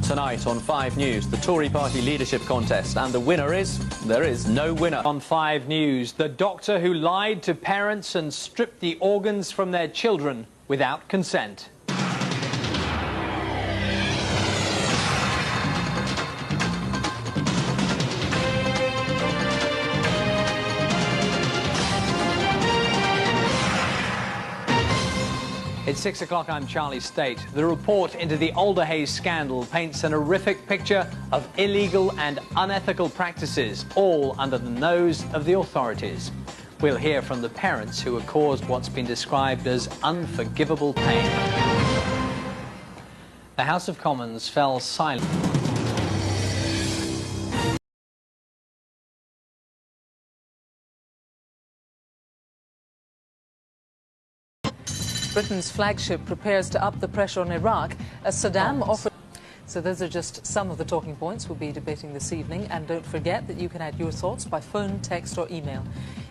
Tonight on 5 News, the Tory party leadership contest, and the winner is... there is no winner. On 5 News, the doctor who lied to parents and stripped the organs from their children without consent. It's 6 o'clock, I'm Charlie State. The report into the Alderhay scandal paints an horrific picture of illegal and unethical practices, all under the nose of the authorities. We'll hear from the parents who have caused what's been described as unforgivable pain. The House of Commons fell silent. Britain's flagship prepares to up the pressure on Iraq as Saddam offers. So those are just some of the talking points we'll be debating this evening. And don't forget that you can add your thoughts by phone, text or email.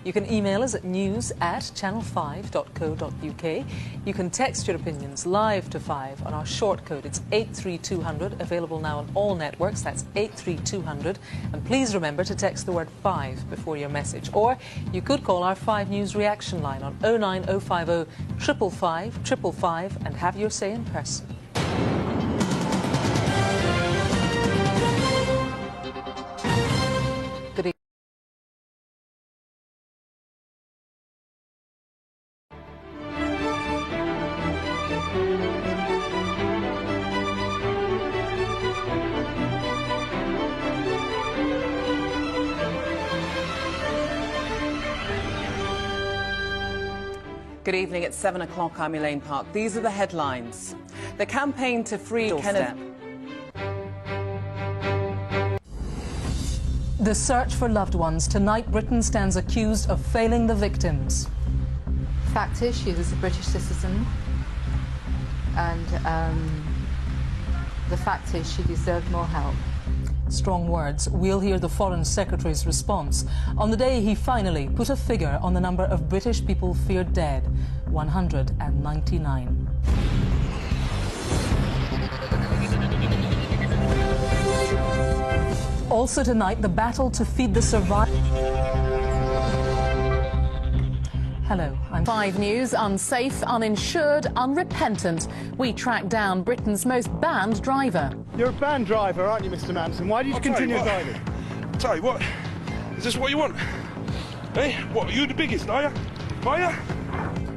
You can email us at news@channel5.co.uk. You can text your opinions live to 5 on our short code. It's 83200, available now on all networks. That's 83200. And please remember to text the word 5 before your message. Or you could call our 5 News reaction line on 09050 555 555 and have your say in person. Good evening. At 7 o'clock, I'm Elaine Park. These are the headlines. The campaign to free Kenneth. The search for loved ones. Tonight, Britain stands accused of failing the victims. Fact is, she was a British citizen, and the fact is she deserved more help. Strong words. We'll hear the Foreign Secretary's response on the day he finally put a figure on the number of British people feared dead: 199. Also tonight, the battle to feed the survivors. Hello, I'm 5 News. Unsafe, uninsured, unrepentant. We track down Britain's most banned driver. You're a banned driver, aren't you, Mr. Manson? Why do you continue driving? Tell you what, is this what you want? Eh? What, are you the biggest, are you? Are you?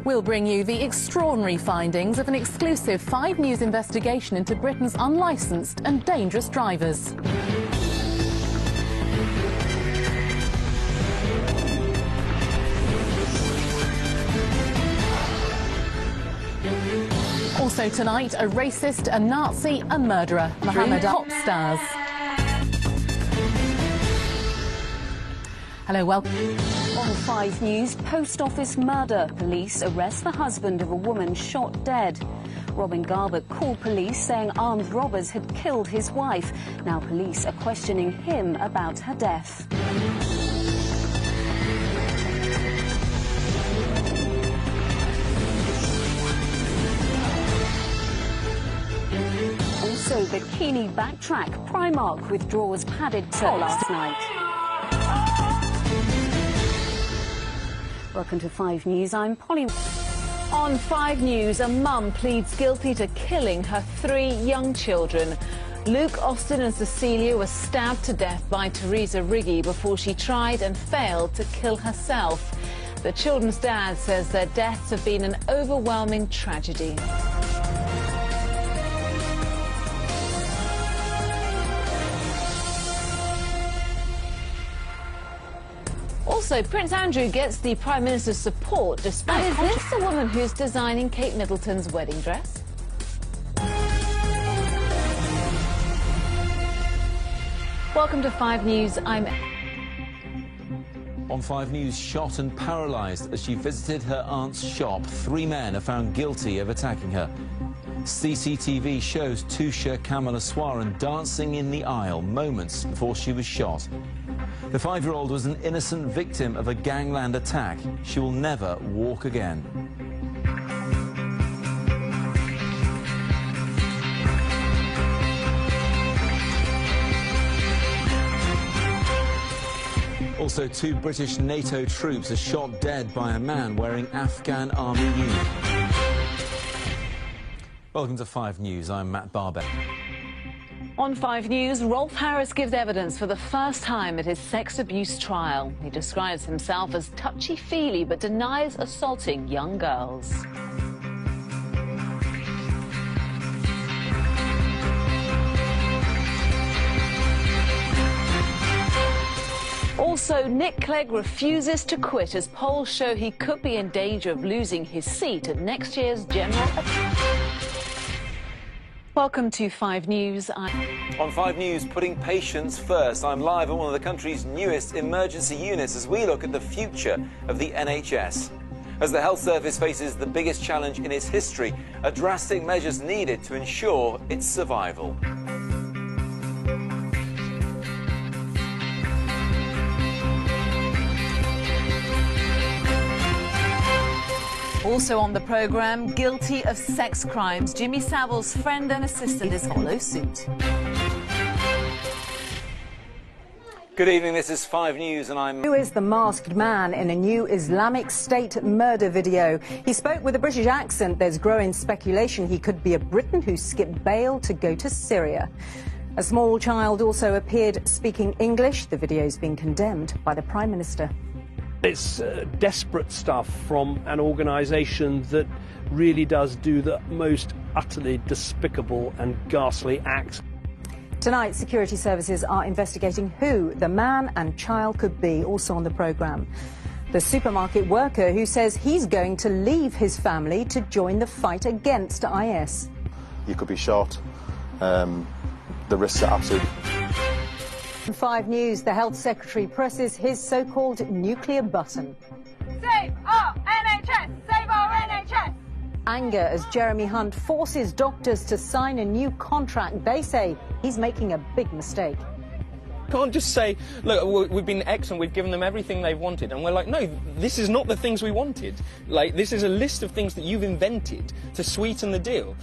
We'll bring you the extraordinary findings of an exclusive 5 News investigation into Britain's unlicensed and dangerous drivers. Also tonight, a racist, a Nazi, a murderer. Mohammed pop stars. Hello, welcome. On 5 News, post office murder. Police arrest the husband of a woman shot dead. Robin Garbutt called police saying armed robbers had killed his wife. Now police are questioning him about her death. Also, bikini backtrack. Primark withdraws padded top last night. Welcome to 5 News. I'm Polly. On 5 News, a mum pleads guilty to killing her 3 young children. Luke, Austin and Cecilia were stabbed to death by Teresa Riggi before she tried and failed to kill herself. The children's dad says their deaths have been an overwhelming tragedy. Also, Prince Andrew gets the Prime Minister's support despite... Is this the woman who's designing Kate Middleton's wedding dress? Welcome to 5 News. I'm... On 5 News, shot and paralysed as she visited her aunt's shop. 3 men are found guilty of attacking her. CCTV shows Tusha Kamalaswaran dancing in the aisle moments before she was shot. The 5-year-old was an innocent victim of a gangland attack. She will never walk again. Also, 2 British NATO troops are shot dead by a man wearing Afghan army uniform. Welcome to 5 News. I'm Matt Barber. On 5 News, Rolf Harris gives evidence for the first time at his sex abuse trial. He describes himself as touchy-feely but denies assaulting young girls. Also, Nick Clegg refuses to quit as polls show he could be in danger of losing his seat at next year's general... Welcome to 5 News. On 5 News, putting patients first. I'm live at one of the country's newest emergency units as we look at the future of the NHS. As the health service faces the biggest challenge in its history, are drastic measures needed to ensure its survival. Also on the programme, guilty of sex crimes, Jimmy Savile's friend and assistant is follow suit. Good evening, this is 5 News and I'm... Who is the masked man in a new Islamic State murder video? He spoke with a British accent. There's growing speculation he could be a Briton who skipped bail to go to Syria. A small child also appeared speaking English. The video's been condemned by the Prime Minister. It's desperate stuff from an organisation that really does do the most utterly despicable and ghastly acts. Tonight, security services are investigating who the man and child could be, also on the programme. The supermarket worker who says he's going to leave his family to join the fight against IS. You could be shot. The risks are absolute. 5 News, the Health Secretary presses his so-called nuclear button. Save our NHS! Save our NHS! Anger as Jeremy Hunt forces doctors to sign a new contract. They say he's making a big mistake. Can't just say, look, we've been excellent, we've given them everything they've wanted. And we're like, no, this is not the things we wanted. Like, this is a list of things that you've invented to sweeten the deal.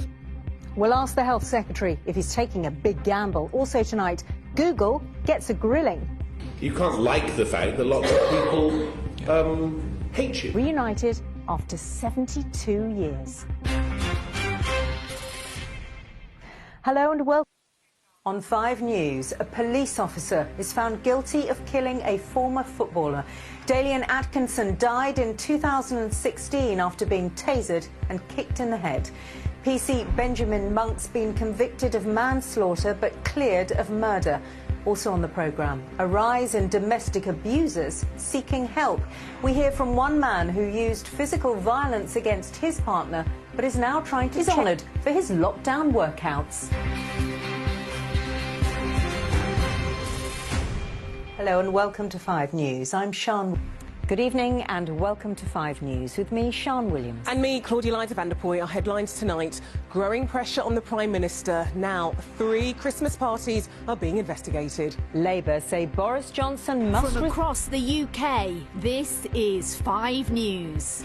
We'll ask the Health Secretary if he's taking a big gamble. Also tonight, Google gets a grilling. You can't like the fact that lots of people hate you. Reunited after 72 years. Hello and welcome. On 5 News, a police officer is found guilty of killing a former footballer. Dalian Atkinson died in 2016 after being tasered and kicked in the head. PC Benjamin Monk's been convicted of manslaughter but cleared of murder. Also on the programme, a rise in domestic abusers seeking help. We hear from one man who used physical violence against his partner but is now trying to... He's honoured for his lockdown workouts. Hello and welcome to 5 News. I'm Sian. Good evening and welcome to 5 News with me, Sian Williams. And me, Claudia Liza Vanderpoy. Our headlines tonight. Growing pressure on the Prime Minister. Now 3 Christmas parties are being investigated. Labour say Boris Johnson must... From across the UK, this is 5 News.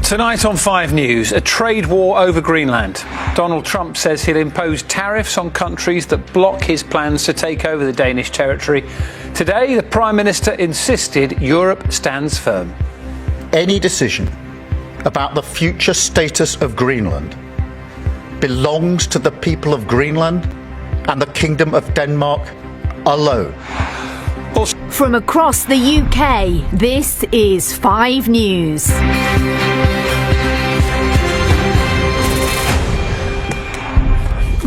Tonight on 5 News, a trade war over Greenland. Donald Trump says he'll impose tariffs on countries that block his plans to take over the Danish territory. Today, the Prime Minister insisted Europe stands firm. Any decision about the future status of Greenland belongs to the people of Greenland and the Kingdom of Denmark alone. From across the UK, this is 5 News.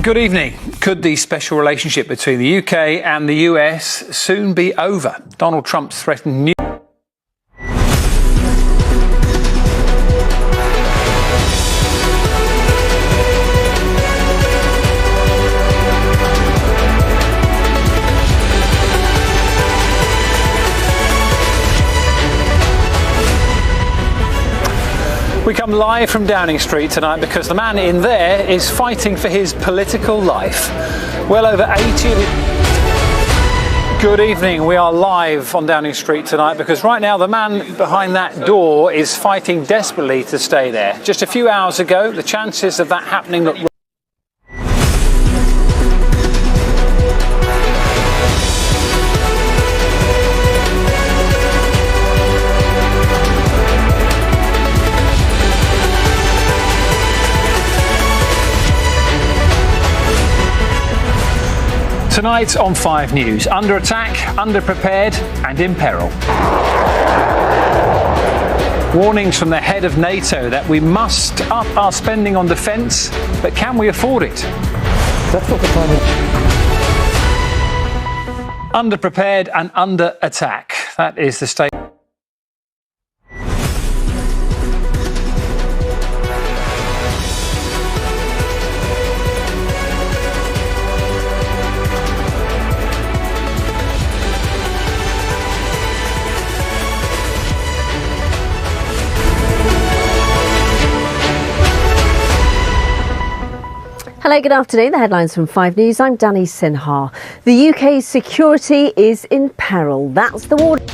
Good evening. Could the special relationship between the UK and the US soon be over? Donald Trump's threatened new... We come live from Downing Street tonight because the man in there is fighting for his political life. Well over 80... Good evening. We are live on Downing Street tonight because right now the man behind that door is fighting desperately to stay there. Just a few hours ago, the chances of that happening looked... Tonight on 5 News, under attack, underprepared and in peril. Warnings from the head of NATO that we must up our spending on defence, but can we afford it? That's not the time. Underprepared and under attack. That is the statement. Hello, good afternoon. The headlines from 5 News. I'm Danny Sinha. The UK's security is in peril. That's the warning.